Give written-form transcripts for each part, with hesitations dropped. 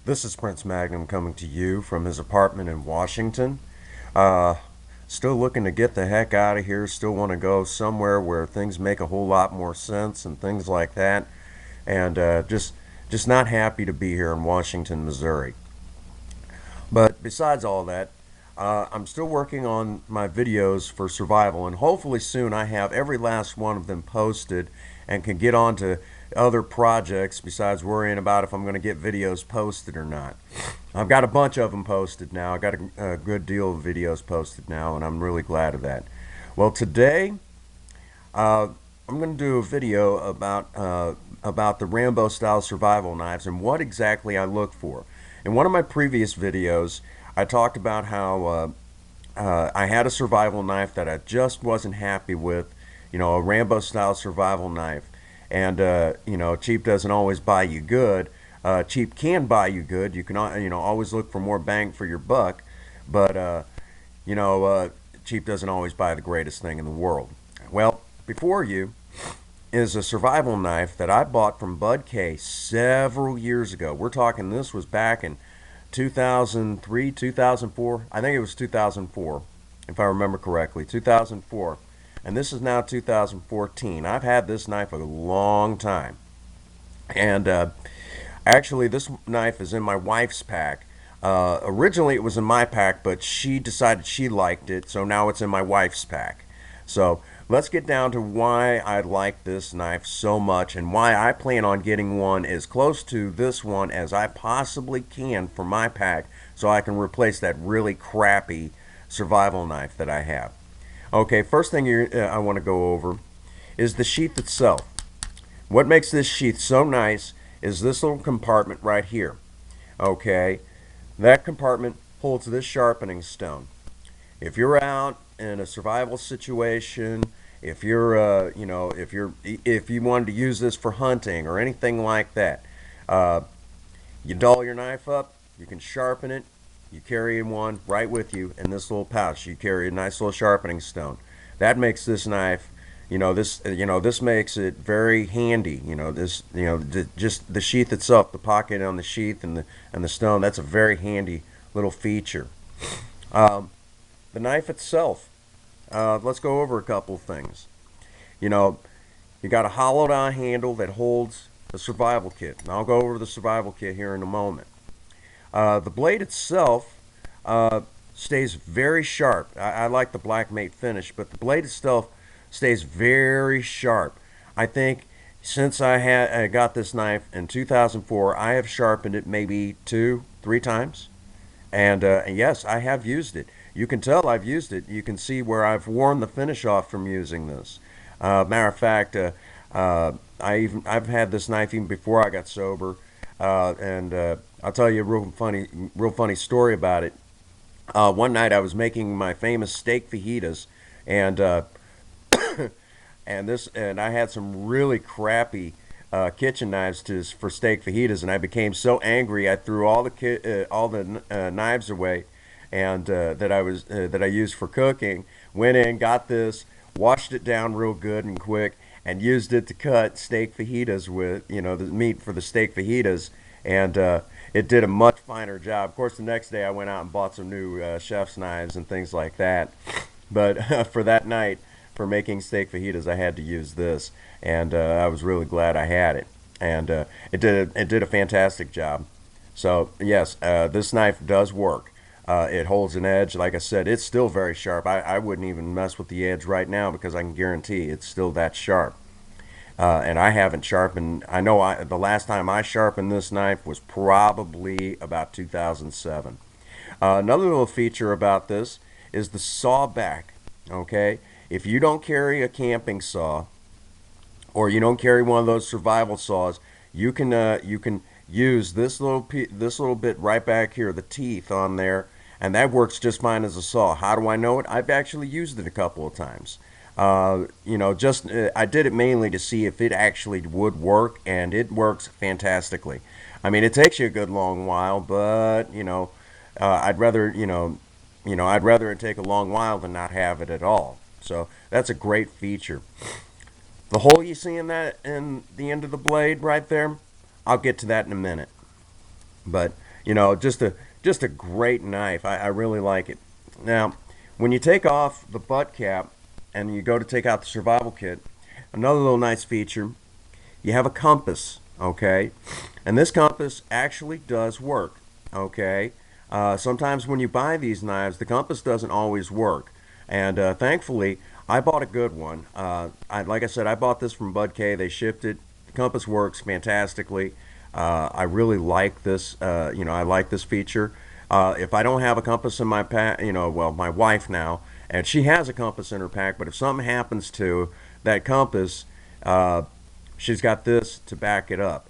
This is Prince Magnum coming to you from his apartment in Washington. Uh, Still looking to get the heck out of here. Still want to go somewhere where things make a whole lot more sense and things like that. And just not happy to be here in Washington, Missouri. But besides all that, I'm still working on my videos for survival, and hopefully soon I have every last one of them posted and can get on to other projects besides worrying about if I'm going to get videos posted or not. I've got a bunch of them posted now. I got a good deal of videos posted now, and I'm really glad of that. Well, today uh, I'm going to do a video about the Rambo style survival knives and what exactly I look for. In one of my previous videos, I talked about how I had a survival knife that I just wasn't happy with, a Rambo style survival knife. And cheap doesn't always buy you good. Cheap can buy you good. You can always look for more bang for your buck, but you know uh, cheap doesn't always buy the greatest thing in the world. Well, before you is a survival knife that I bought from Bud K several years ago. We're talking this was back in 2003, 2004. I think it was 2004, if I remember correctly. 2004. And this is now 2014. I've had this knife a long time. And actually, this knife is in my wife's pack. Originally, it was in my pack, but she decided she liked it, so now it's in my wife's pack. So let's get down to why I like this knife so much and why I plan on getting one as close to this one as I possibly can for my pack so I can replace that really crappy survival knife that I have. Okay, first thing I want to go over is the sheath itself. What makes this sheath so nice is this little compartment right here. Okay, that compartment holds this sharpening stone. If you're out in a survival situation, if you're, if you wanted to use this for hunting or anything like that, uh, you dull your knife up, you can sharpen it. You carry one right with you in this little pouch. You carry a nice little sharpening stone. That makes this knife, this makes it very handy. Just the sheath itself, the pocket on the sheath and the stone. That's a very handy little feature. Um, the knife itself. Let's go over a couple things. You know, you got a hollowed out handle that holds the survival kit. And I'll go over the survival kit here in a moment. The blade itself uh, stays very sharp. I like the black matte finish, but the blade itself stays very sharp. I think since I got this knife in 2004, I have sharpened it maybe two, three times. And yes, I have used it. You can tell I've used it. You can see where I've worn the finish off from using this. Matter of fact, I've had this knife even before I got sober, and I'll tell you a real funny story about it. One night I was making my famous steak fajitas, and and I had some really crappy kitchen knives for steak fajitas, and I became so angry I threw all the knives away, and that I used for cooking. Went in, got this, washed it down real good and quick, and used it to cut steak fajitas with, the meat for the steak fajitas, and it did a much finer job. Of course, the next day I went out and bought some new chef's knives and things like that. But for that night, for making steak fajitas, I had to use this, and I was really glad I had it, and it did a fantastic job. So yes, this knife does work. It holds an edge. Like I said, it's still very sharp. I wouldn't even mess with the edge right now because I can guarantee it's still that sharp. And I haven't sharpened. I know the last time I sharpened this knife was probably about 2007. Another little feature about this is the saw back. Okay, if you don't carry a camping saw or you don't carry one of those survival saws, you can use this little bit right back here, the teeth on there, and that works just fine as a saw. How do I know it? I've actually used it a couple of times. I did it mainly to see if it actually would work, and it works fantastically. I mean, it takes you a good long while, but I'd rather I'd rather it take a long while than not have it at all. So that's a great feature. The hole you see in the end of the blade right there, I'll get to that in a minute. But just a great knife. I really like it. Now, when you take off the butt cap and you go to take out the survival kit, another little nice feature, you have a compass, okay? And this compass actually does work, okay? Sometimes when you buy these knives, the compass doesn't always work. And thankfully, I bought a good one. Like I said, I bought this from Bud K. They shipped it. The compass works fantastically. I really like this. I like this feature. If I don't have a compass in my pack, well, my wife now, and she has a compass in her pack, but if something happens to that compass, she's got this to back it up.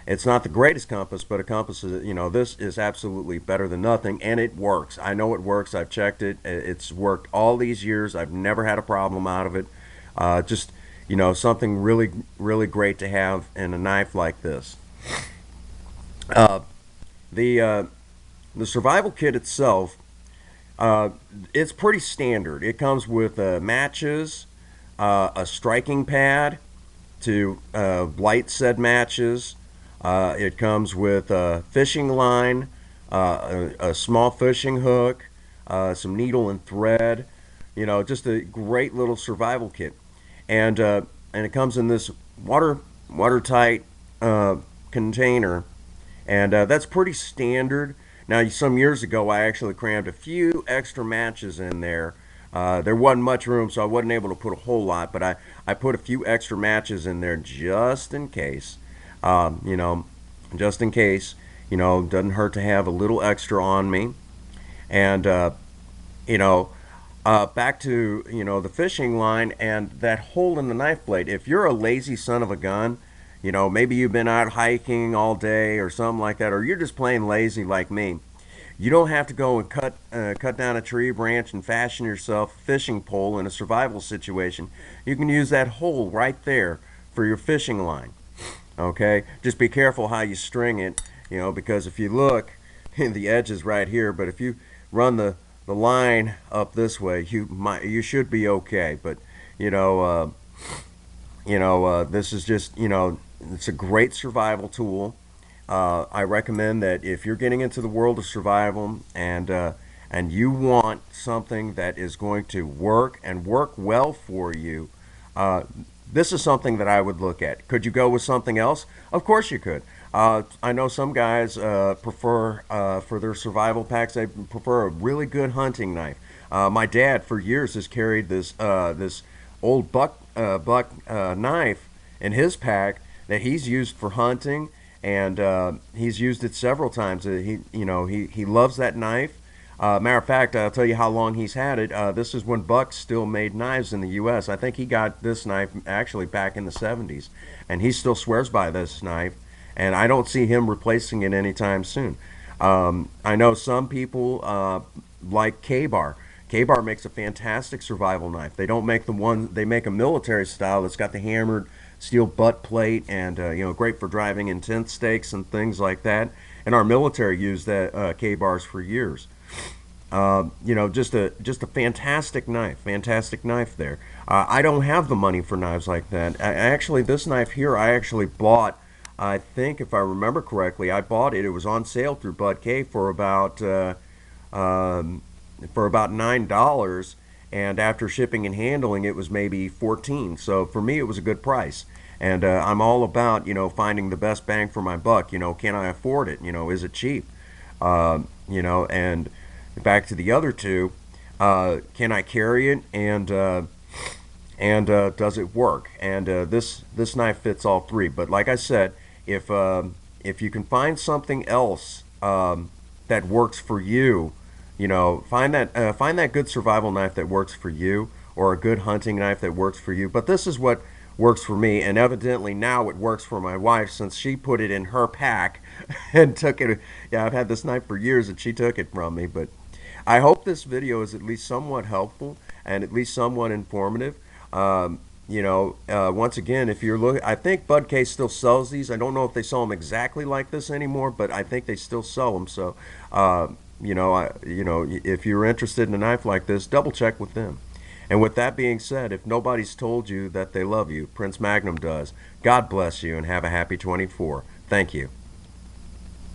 It's not the greatest compass, but a compass is, this is absolutely better than nothing, and it works. I know it works. I've checked it. It's worked all these years. I've never had a problem out of it. Just, something really, really great to have in a knife like this. Uh, the the survival kit itself, it's pretty standard. It comes with matches, a striking pad to light said matches. It comes with a fishing line, a small fishing hook, some needle and thread. Just a great little survival kit, and it comes in this watertight container, and that's pretty standard. Now, some years ago, I actually crammed a few extra matches in there. There wasn't much room, so I wasn't able to put a whole lot, but I put a few extra matches in there just in case. Um, you know, just in case. Doesn't hurt to have a little extra on me. And you know, back to the fishing line and that hole in the knife blade. If you're a lazy son of a gun, maybe you've been out hiking all day or something like that, or you're just plain lazy like me. You don't have to go and cut down a tree branch and fashion yourself a fishing pole in a survival situation. You can use that hole right there for your fishing line. Okay, just be careful how you string it, because if you look, the edge is right here. But if you run the line up this way, you should be okay. But you know, this is just it's a great survival tool. I recommend that if you're getting into the world of survival and you want something that is going to work and work well for you, uh, this is something that I would look at. Could you go with something else? Of course you could. I know some guys prefer for their survival packs. They prefer a really good hunting knife. My dad, for years, has carried this old buck knife in his pack that he's used for hunting, and he's used it several times. He loves that knife. Matter of fact, I'll tell you how long he's had it. This is when Buck still made knives in the U.S. I think he got this knife actually back in the 70s, and he still swears by this knife, and I don't see him replacing it anytime soon. I know some people like K-Bar. K-Bar makes a fantastic survival knife. They don't make the one, they make a military style that's got the hammered steel butt plate and great for driving in tent stakes and things like that. And our military used that K-Bars for years. Just a fantastic knife there. I don't have the money for knives like that. Actually, this knife here, I actually bought. I think if I remember correctly, I bought it. It was on sale through Bud K for about $9, and after shipping and handling, it was maybe 14. So for me, it was a good price. And I'm all about finding the best bang for my buck. Can I afford it? Is it cheap? And back to the other two, can I carry it, and does it work? And this knife fits all three. But like I said, if you can find something else that works for you, find that good survival knife that works for you, or a good hunting knife that works for you. But this is what works for me, and evidently now it works for my wife, since she put it in her pack and took it. Yeah, I've had this knife for years, and she took it from me. But I hope this video is at least somewhat helpful and at least somewhat informative. Once again, if you're looking, I think Bud K still sells these. I don't know if they sell them exactly like this anymore, but I think they still sell them. So, if you're interested in a knife like this, double check with them. And with that being said, if nobody's told you that they love you, Prince Magnum does. God bless you and have a happy 24. Thank you.